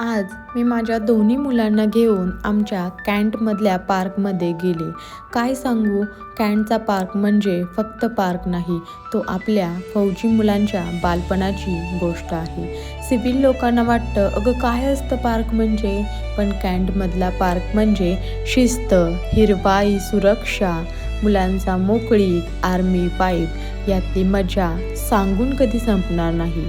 आज मी माझ्या दोन्ही मुलांना घेऊन आमच्या कॅन्टमधल्या पार्कमध्ये गेले. काय सांगू, कॅन्टचा पार्क म्हणजे फक्त पार्क नाही, तो आपल्या फौजी मुलांच्या बालपणाची गोष्ट आहे. सिव्हिल लोकांना वाटतं, अगं काय असतं पार्क म्हणजे? पण कॅन्टमधला पार्क म्हणजे शिस्त, हिरवाई, सुरक्षा, मुलांचा मोकळीक, आर्मी वाईब, यातली मजा सांगून कधी संपणार नाही.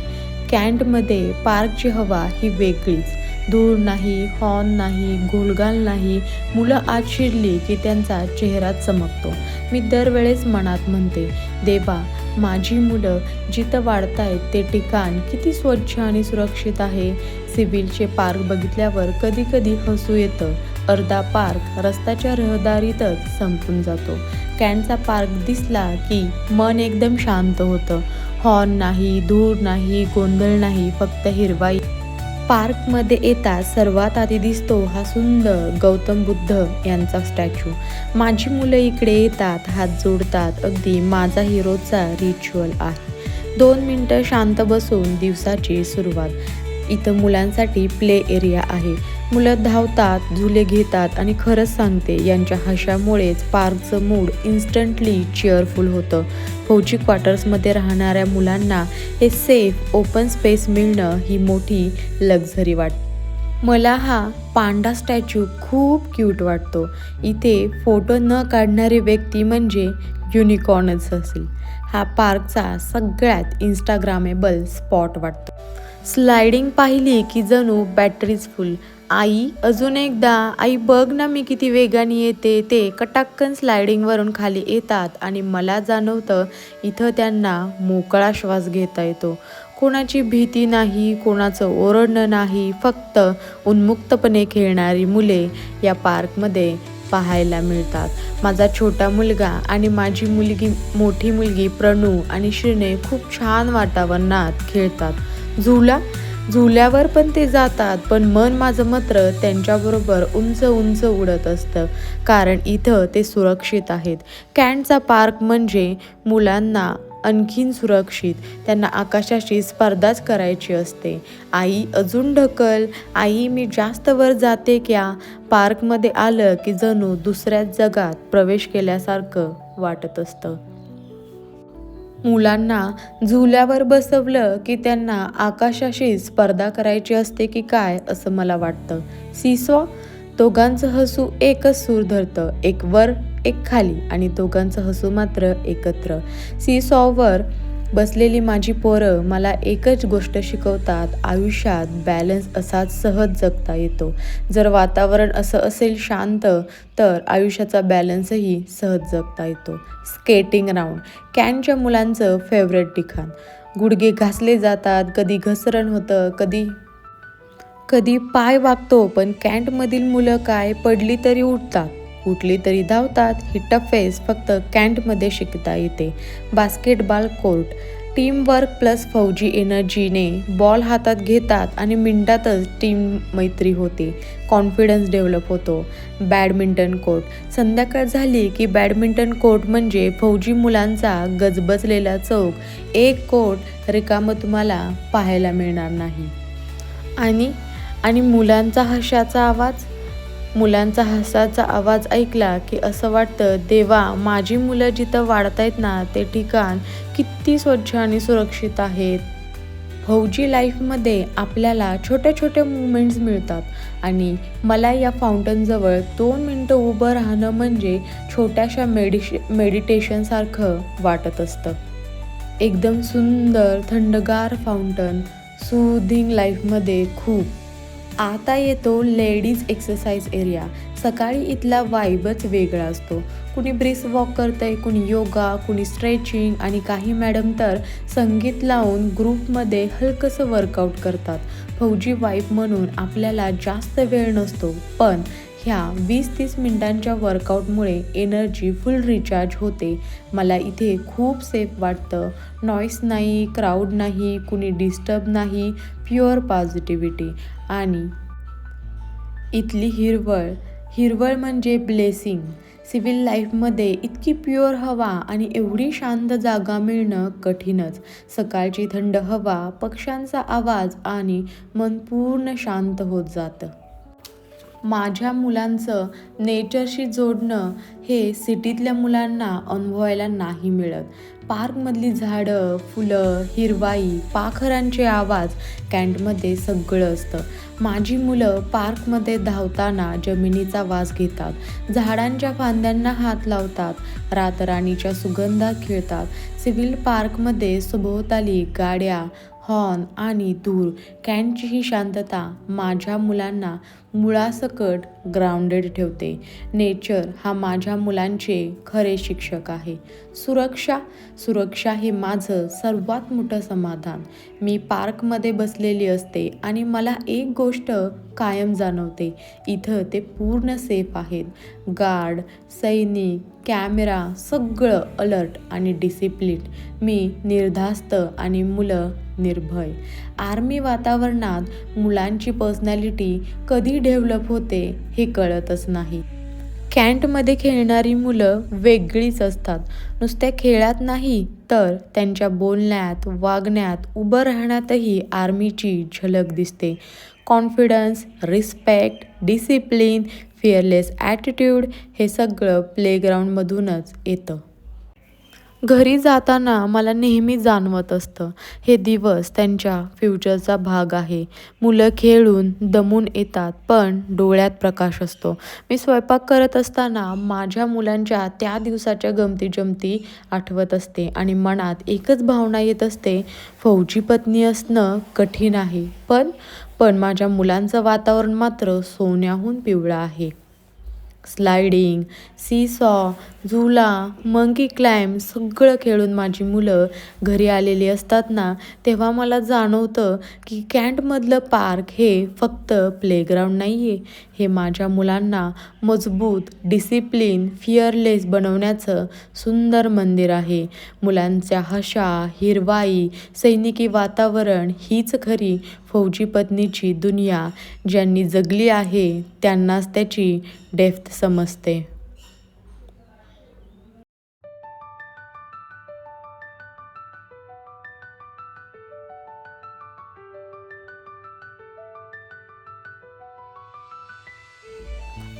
कॅन्टमध्ये पार्कची हवा ही वेगळीच. धूळ नाही, हॉर्न नाही, गोलगाल नाही. मुलं आत शिरली की त्यांचा चेहरा चमकतो. मी दरवेळेस मनात म्हणते, देवा, माझी मुलं जिथं वाढतायत ते ठिकाण किती स्वच्छ आणि सुरक्षित आहे. सिव्हिलचे पार्क बघितल्यावर कधी कधी हसू येतं. अर्धा पार्क रस्त्याच्या रहदारीतच संपून जातो. कॅन्टचा पार्क दिसला की मन एकदम शांत होतं. हॉर्न नाही, धूळ नाही, गोंधळ नाही, फक्त हिरवाई. पार्कमध्ये येताच सर्वात आधी दिसतो हा सुंदर गौतम बुद्ध यांचा स्टॅच्यू. माझी मुलं इकडे येतात, हात जोडतात, अगदी माझा हिरोचा रिच्युअल आहे. 2 मिनटं शांत बसून दिवसाची सुरुवात. इथं मुलांसाठी प्ले एरिया आहे. मुलं धावतात, झुले घेतात आणि खरंच सांगते, यांच्या हशामुळेच पार्कचं मूड इन्स्टंटली चीअरफुल होतं. फौजी क्वार्टर्समध्ये राहणाऱ्या मुलांना हे सेफ ओपन स्पेस मिळणं ही मोठी लक्झरी वाटते. मला हा पांडा स्टॅच्यू खूप क्यूट वाटतो. इथे फोटो न काढणारी व्यक्ती म्हणजे युनिकॉर्नच असेल. हा पार्कचा सगळ्यात इंस्टाग्रामेबल स्पॉट वाटतो. स्लायडिंग पाहिली की जणू बॅटरीज फुल. आई, अजून एकदा. आई, बघ ना मी किती वेगाने येते. ते कटाक्कन स्लायडिंगवरून खाली येतात आणि मला जाणवतं इथं त्यांना मोकळा श्वास घेता येतो. कोणाची भीती नाही, कोणाचं ओरडणं नाही, फक्त उन्मुक्तपणे खेळणारी मुले या पार्कमध्ये पाहायला मिळतात. माझा छोटा मुलगा आणि माझी मोठी मुलगी प्रणू आणि श्रीने खूप छान वातावरणात खेळतात. झुल्यावर पण ते जातात, पण मन माझं मात्र त्यांच्याबरोबर उंच उंच उडत असतं, कारण इथं ते सुरक्षित आहेत. कॅन्टचा पार्क म्हणजे मुलांना आणखीन सुरक्षित. त्यांना आकाशाशी स्पर्धाच करायची असते. आई, अजून ढकल. आई, मी जास्त वर जाते क्या? पार्कमध्ये आलं की जणू दुसऱ्याच जगात प्रवेश केल्यासारखं वाटत असतं. मुलांना झुल्यावर बसवलं की त्यांना आकाशाशी स्पर्धा करायची असते की काय, असं मला वाटतं. सीसॉ, दोघांचं हसू एकच सूर धरतं, एक वर एक खाली, आणि दोघांचं हसू मात्र एकत्र. सीसॉवर बसलेली माझी पोरं मला एकच गोष्ट शिकवतात, आयुष्यात बॅलन्स असाच सहज जगता येतो. जर वातावरण असं असेल शांत, तर आयुष्याचा बॅलन्सही सहज जगता येतो. स्केटिंग राऊंड, कॅन्टच्या मुलांचं फेवरेट ठिकाण. गुडघे घासले जातात, कधी घसरण होतं, कधी पाय वागतो, पण कॅन्टमधील मुलं काय, पडली तरी उठतात, उठली तरी धावतात. ही टफेस फक्त कॅन्टमध्ये शिकता येते. बास्केटबॉल कोर्ट, टीमवर्क प्लस फौजी एनर्जीने बॉल हातात घेतात आणि मिनिटातच टीम मैत्री होते, कॉन्फिडन्स डेव्हलप होतो. बॅडमिंटन कोर्ट, संध्याकाळ झाली की बॅडमिंटन कोर्ट म्हणजे फौजी मुलांचा गजबजलेला चौक. एक कोर्ट रिकामं तुम्हाला पाहायला मिळणार नाही. आणि मुलांचा हसाचा आवाज ऐकला की असं वाटतं, देवा, माझी मुलं जिथं वाढतायत ना ते ठिकाण किती स्वच्छ आणि सुरक्षित आहेत. फौजी लाईफमध्ये आपल्याला छोट्या छोट्या मुवमेंट्स मिळतात आणि मला या फाउंटनजवळ 2 मिनटं उभं राहणं म्हणजे छोट्याशा मेडिटेशनसारखं वाटत असतं. एकदम सुंदर थंडगार फाउंटन, सूदिंग लाईफमध्ये खूप. आता येतो लेडीज एक्सरसाइज एरिया. सकाळी इथला वाईबच वेगळा असतो. कुणी ब्रिस्क वॉक करतंय, कुणी योगा, कुणी स्ट्रेचिंग, आणि काही मॅडम तर संगीत लावून ग्रुपमध्ये हलकंसं वर्कआउट करतात. फौजी वाईब म्हणून आपल्याला जास्त वेळ नसतो, पण ह्या 20-30 मिनिटांच्या वर्कआउटमुळे एनर्जी फुल रिचार्ज होते. मला इथे खूप सेफ वाटतं. नॉईस नाही, क्राऊड नाही, कुणी डिस्टर्ब नाही, प्युअर पॉझिटिव्हिटी. आणि इथली हिरवळ म्हणजे ब्लेसिंग. सिव्हिल लाईफमध्ये इतकी प्युअर हवा आणि एवढी शांत जागा मिळणं कठीणच. सकाळची थंड हवा, पक्ष्यांचा आवाज आणि मन पूर्ण शांत होत जातं. माझ्या मुलांचं नेचरशी जोडणं हे सिटीतल्या मुलांना अनुभवायला नाही मिळत. पार्कमधली झाडं, फुलं, हिरवाई, पाखरांचे आवाज, कॅन्टमध्ये सगळं असतं. माझी मुलं पार्कमध्ये धावताना जमिनीचा वास घेतात, झाडांच्या फांद्यांना हात लावतात, रातराणीच्या सुगंधात खेळतात. सिव्हिल पार्कमध्ये सभोवताली गाड्या, हॉर्न आणि दूर कॅन्टची ही शांतता माझ्या मुलांना मुळासकट ग्राउंडेड ठेवते. नेचर हा माझ्या मुलांचे खरे शिक्षक आहे. सुरक्षा हे माझं सर्वात मोठं समाधान. मी पार्कमध्ये बसलेली असते आणि मला एक गोष्ट कायम जाणवते, इथं ते पूर्ण सेफ आहेत. गार्ड, सैनिक, कॅमेरा सगळं अलर्ट आणि डिसिप्लिन. मी निर्धास्त आणि मुलं निर्भय. आर्मी वातावरणात मुलांची पर्सनॅलिटी कधी डेव्हलप होते हे कळतच नाही. कॅन्टमध्ये खेळणारी मुलं वेगळीच असतात. नुसत्या खेळात नाही तर त्यांच्या बोलण्यात, वागण्यात, उभं राहण्यातही आर्मीची झलक दिसते. Confidence, respect, discipline, fearless attitude हे सगळं प्लेग्राऊंडमधूनच येतं. घरी जाताना मला नेहमी जाणवत असतं, हे दिवस त्यांच्या फ्युचरचा भाग आहे. मुलं खेळून दमून येतात पण डोळ्यात प्रकाश असतो. मी स्वयंपाक करत असताना माझ्या मुलांच्या त्या दिवसाच्या गमती-जमती आठवत असते आणि मनात एकच भावना येत असते, फौजी पत्नी असणं कठीण आहे, पण माझ्या मुलांचं वातावरण मात्र सोन्याहून पिवळं आहे. स्लायडिंग, सीसॉ, झुला, मंकी क्लाइम्ब सगळं खेळून माझी मुलं घरी आलेली असतात ना, तेव्हा मला जाणवतं की कॅन्टमधलं पार्क हे फक्त प्लेग्राऊंड नाही आहे. हे माझ्या मुलांना मजबूत, डिसिप्लिन, फिअरलेस बनवण्याचं सुंदर मंदिर आहे. मुलांच्या हशा, हिरवाई, सैनिकी वातावरण हीच खरी फौजी पत्नीची दुनिया. ज्यांनी जगली आहे त्यांनाच त्याची डेप्थ समजते.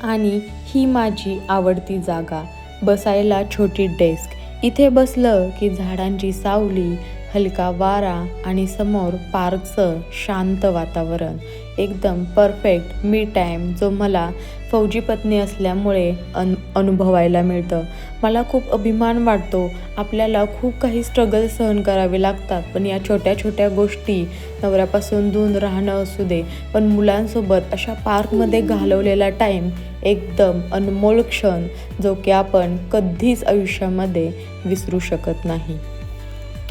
आणि ही माझी आवडती जागा, बसायला छोटी डेस्क. इथे बसलं की झाडांची सावली, हलका वारा आणि समोर पार्कचं शांत वातावरण. एकदम परफेक्ट मी टाईम जो मला फौजी पत्नी असल्यामुळे अनुभवायला मिळतं. मला खूप अभिमान वाटतो. आपल्याला खूप काही स्ट्रगल सहन करावे लागतात, पण या छोट्या छोट्या गोष्टी, नवऱ्यापासून दूर राहणं असू दे, पण मुलांसोबत अशा पार्कमध्ये घालवलेला टाईम एकदम अनमोल क्षण, जो की आपण कधीच आयुष्यामध्ये विसरू शकत नाही.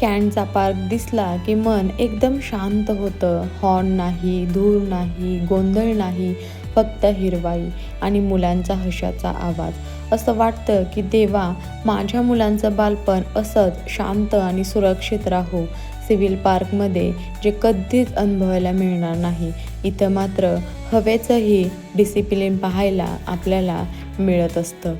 कॅन्टचा पार्क दिसला की मन एकदम शांत होतं. हॉर्न नाही, धूळ नाही, गोंधळ नाही, फक्त हिरवाई आणि मुलांचा हशाचा आवाज. असं वाटतं की देवा, माझ्या मुलांचं बालपण असंच शांत आणि सुरक्षित राहो. सिव्हिल पार्कमध्ये जे कधीच अनुभवायला मिळणार नाही, इथं मात्र हवेचंही डिसिप्लिन पाहायला आपल्याला मिळत असतं.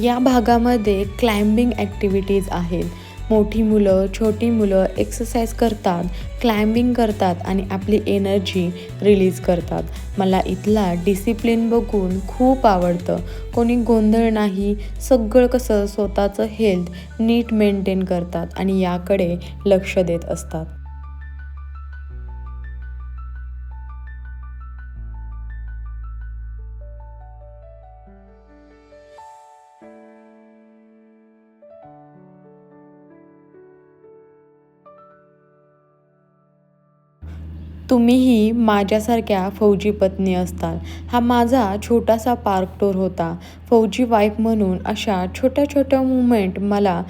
या भागामध्ये क्लाइम्बिंग ॲक्टिव्हिटीज आहेत. मोठी मुलं, छोटी मुलं एक्सरसाइज करतात, क्लाइम्बिंग करतात आणि आपली एनर्जी रिलीज करतात. मला इथला डिसिप्लिन बघून खूप आवडतं. कोणी गोंधळ नाही, सगळं कसं स्वतःचं हेल्थ नीट मेंटेन करतात आणि याकडे लक्ष देत असतात. तुम्हीही माझ्यासारख्या फौजी पत्नी असताल. हा माझा छोटासा पार्क टूर होता. फौजी वाईफ म्हणून अशा छोट्या छोट्या मुवमेंट मला.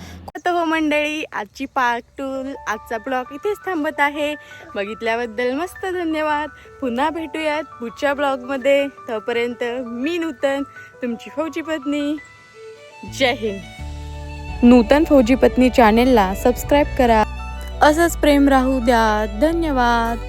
तर हो मंडळी, आजची पार्क टूर, आजचा ब्लॉग इथेच थांबत आहे. बघितल्याबद्दल मस्त धन्यवाद. पुन्हा भेटूयात पुढच्या ब्लॉगमध्ये. तोपर्यंत मी नूतन, तुमची फौजी पत्नी. जय हिंद. नूतन फौजी पत्नी चॅनेलला सबस्क्राईब करा. असंच प्रेम राहू द्या. धन्यवाद.